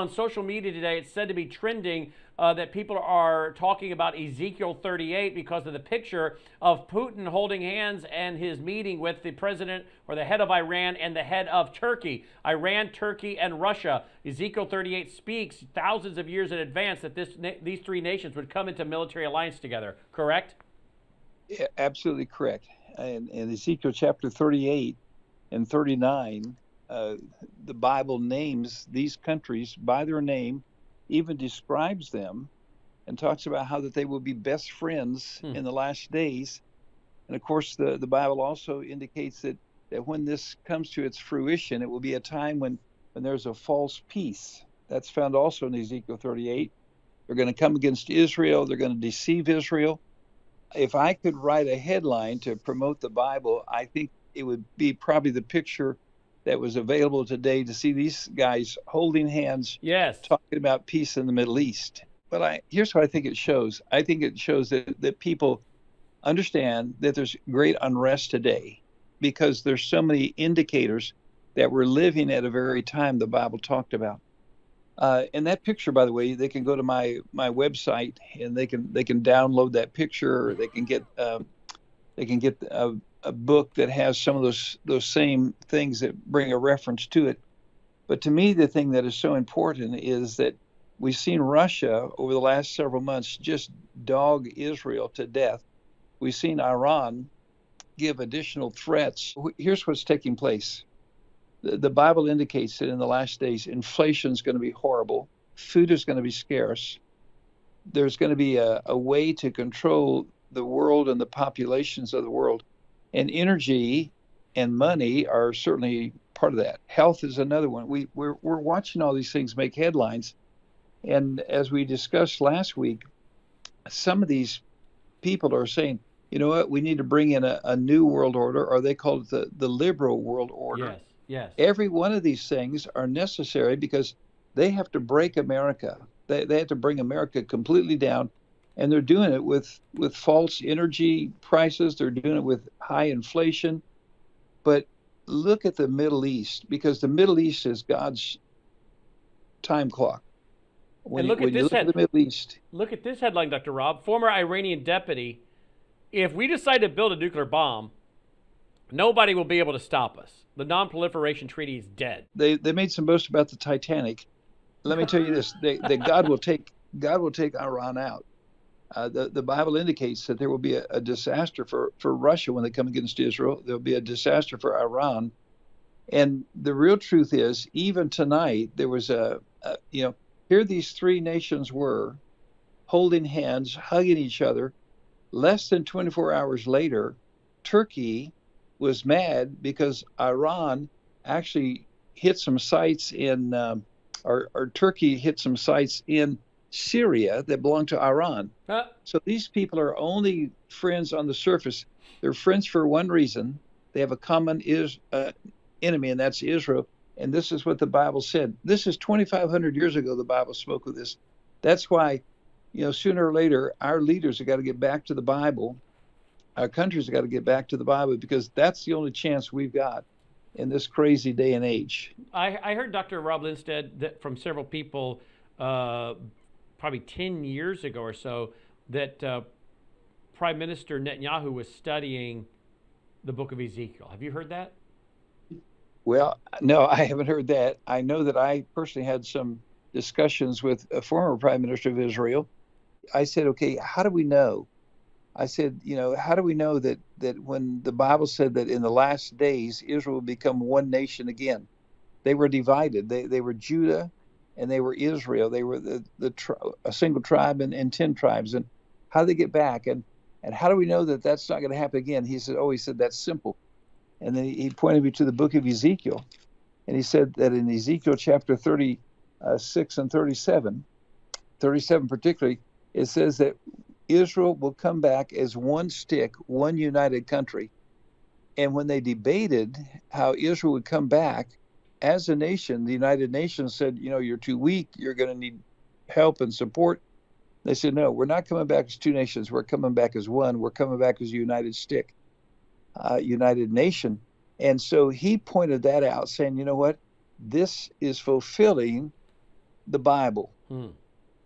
on social media today, it's said to be trending that people are talking about Ezekiel 38 because of the picture of Putin holding hands and his meeting with the president or the head of Iran and the head of Turkey. Iran, Turkey, and Russia. Ezekiel 38 speaks thousands of years in advance that these three nations would come into military alliance together, correct? Yeah, absolutely correct. And in Ezekiel chapter 38 and 39, the Bible names these countries by their name, even describes them, and talks about how that they will be best friends in the last days. And of course, the Bible also indicates that when this comes to its fruition, it will be a time when there's a false peace. That's found also in Ezekiel 38. They're going to come against Israel. They're going to deceive Israel. If I could write a headline to promote the Bible, I think it would be probably the picture that was available today to see these guys holding hands, Yes. talking about peace in the Middle East. But here's what I think it shows. I think it shows that people understand that there's great unrest today because there's so many indicators that we're living at a very time the Bible talked about. And that picture, by the way, they can go to my website and they can download that picture, or they can get a book that has some of those same things that bring a reference to it. But to me, the thing that is so important is that we've seen Russia over the last several months just dog Israel to death. We've seen Iran give additional threats. Here's what's taking place. The Bible indicates that in the last days, inflation is going to be horrible. Food is going to be scarce. There's going to be a way to control the world and the populations of the world. And energy and money are certainly part of that. Health is another one. We're watching all these things make headlines. And as we discussed last week, some of these people are saying, you know what, we need to bring in a new world order, or they call it the liberal world order. Yes. Yes. Every one of these things are necessary because they have to break America. They have to bring America completely down. And they're doing it with false energy prices. They're doing it with high inflation. But look at the Middle East, because the Middle East is God's time clock. And look at this the Middle East. Look at this headline, Dr. Rob. Former Iranian deputy. If we decide to build a nuclear bomb, nobody will be able to stop us. The non-proliferation treaty is dead. They made some boast about the Titanic. Let me tell you this: that God will take Iran out. The Bible indicates that there will be a disaster for Russia when they come against Israel. There will be a disaster for Iran. And the real truth is, even tonight, there was here these three nations were holding hands, hugging each other. Less than 24 hours later, Turkey was mad because Iran actually hit some sites in, or Turkey hit some sites in Syria that belong to Iran. So these people are only friends on the surface. They're friends for one reason. They have a common enemy, and that's Israel. And this is what the Bible said. This is 2,500 years ago the Bible spoke of this. That's why, sooner or later, our leaders have got to get back to the Bible. Our countries have got to get back to the Bible, because that's the only chance we've got in this crazy day and age. I heard Dr. Rob Linsted that from several people probably 10 years ago or so that Prime Minister Netanyahu was studying the book of Ezekiel. Have you heard that? Well, no, I haven't heard that. I know that I personally had some discussions with a former Prime Minister of Israel. I said, okay, how do we know? I said, how do we know that when the Bible said that in the last days, Israel will become one nation again? They were divided. They were Judah and they were Israel. They were a single tribe and 10 tribes. And how do they get back? And how do we know that that's not going to happen again? He said, that's simple. And then he pointed me to the book of Ezekiel. And he said that in Ezekiel chapter 36 and 37 particularly, it says that Israel will come back as one stick, one united country. And when they debated how Israel would come back as a nation, the United Nations said, you're too weak. You're going to need help and support. They said, no, we're not coming back as two nations. We're coming back as one. We're coming back as a united stick, united nation. And so he pointed that out, saying, you know what? This is fulfilling the Bible. Hmm.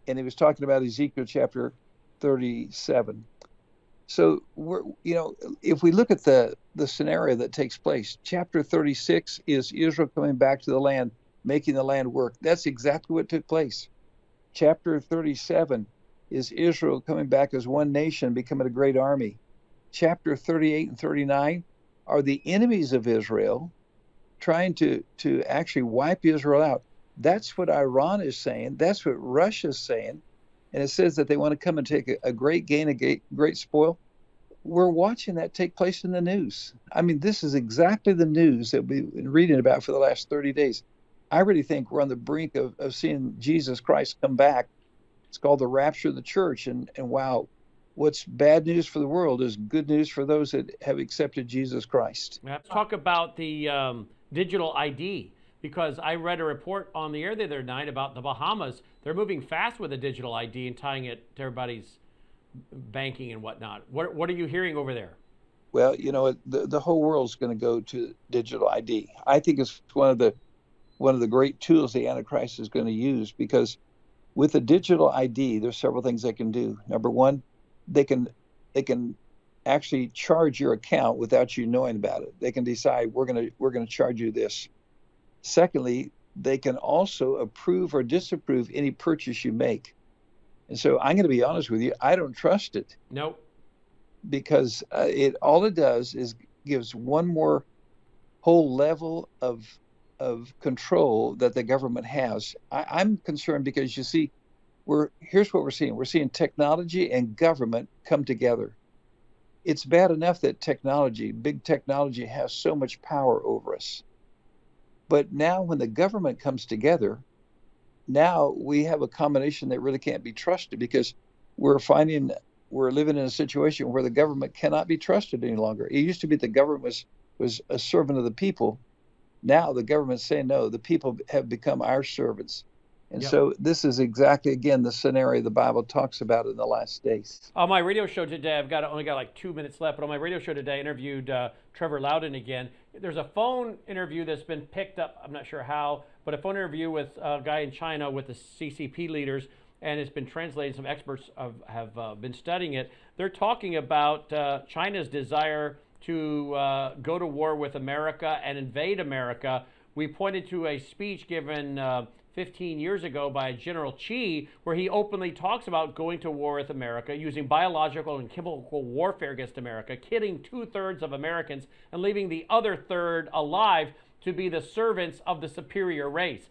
And he was talking about Ezekiel chapter 37. So if we look at the scenario that takes place, chapter 36 is Israel coming back to the land, making the land work. That's exactly what took place. Chapter 37 is Israel coming back as one nation, becoming a great army. Chapter 38 and 39 are the enemies of Israel trying to actually wipe Israel out. That's what Iran is saying. That's what Russia is saying. And it says that they want to come and take a great gain, a great spoil. We're watching that take place in the news. I mean, this is exactly the news that we've been reading about for the last 30 days. I really think we're on the brink of seeing Jesus Christ come back. It's called the rapture of the church. And wow, what's bad news for the world is good news for those that have accepted Jesus Christ. Let's talk about the digital ID, because I read a report on the air the other night about the Bahamas. They're moving fast with the digital ID and tying it to everybody's banking and whatnot. What are you hearing over there? Well, the whole world's going to go to digital ID. I think it's one of the great tools the Antichrist is going to use, because with the digital ID, there's several things they can do. Number one, they can actually charge your account without you knowing about it. They can decide we're going to charge you this. Secondly, they can also approve or disapprove any purchase you make. And so I'm going to be honest with you, I don't trust it. Nope. Because all it does is gives one more whole level of control that the government has. I'm concerned because, you see, here's what we're seeing. We're seeing technology and government come together. It's bad enough that big technology has so much power over us. But now when the government comes together, now we have a combination that really can't be trusted, because we're living in a situation where the government cannot be trusted any longer. It used to be the government was a servant of the people. Now the government's saying, no, the people have become our servants. And Yep. so this is exactly, again, the scenario the Bible talks about in the last days. On my radio show today, only got like 2 minutes left, but on my radio show today, I interviewed Trevor Loudon again. There's a phone interview that's been picked up, I'm not sure how, but a phone interview with a guy in China with the CCP leaders, and it's been translated. Some experts have been studying it. They're talking about China's desire to go to war with America and invade America. We pointed to a speech given 15 years ago by General Chi, where he openly talks about going to war with America, using biological and chemical warfare against America, killing 2/3 of Americans and leaving the other third alive to be the servants of the superior race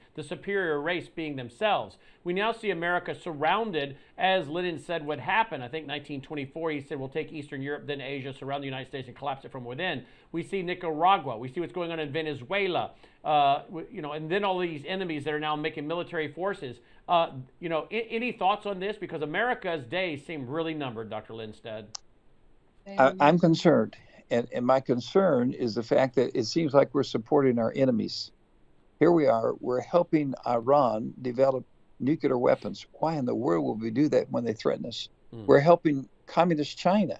being themselves. We now see America surrounded, as Linsted would happen. I think 1924, he said, we'll take Eastern Europe, then Asia, surround the United States and collapse it from within. We see Nicaragua. We see what's going on in Venezuela. And then all these enemies that are now making military forces. Any thoughts on this? Because America's days seem really numbered, Dr. Linsted. I'm concerned. And my concern is the fact that it seems like we're supporting our enemies. Here we are, we're helping Iran develop nuclear weapons. Why in the world would we do that when they threaten us? We're helping communist China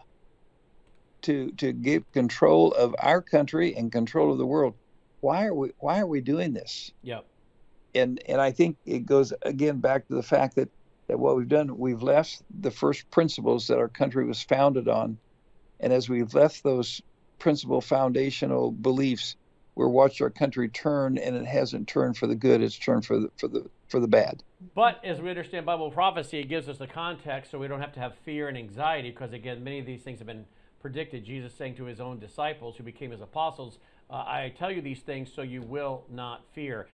to get control of our country and control of the world. Why are we doing this? Yep. And I think it goes again back to the fact that what we've done, we've left the first principles that our country was founded on. And as we've left those principal foundational beliefs, we're watching our country turn, and it hasn't turned for the good; it's turned for the bad. But as we understand Bible prophecy, it gives us the context, so we don't have to have fear and anxiety, because again, many of these things have been predicted. Jesus saying to his own disciples, who became his apostles, "I tell you these things so you will not fear."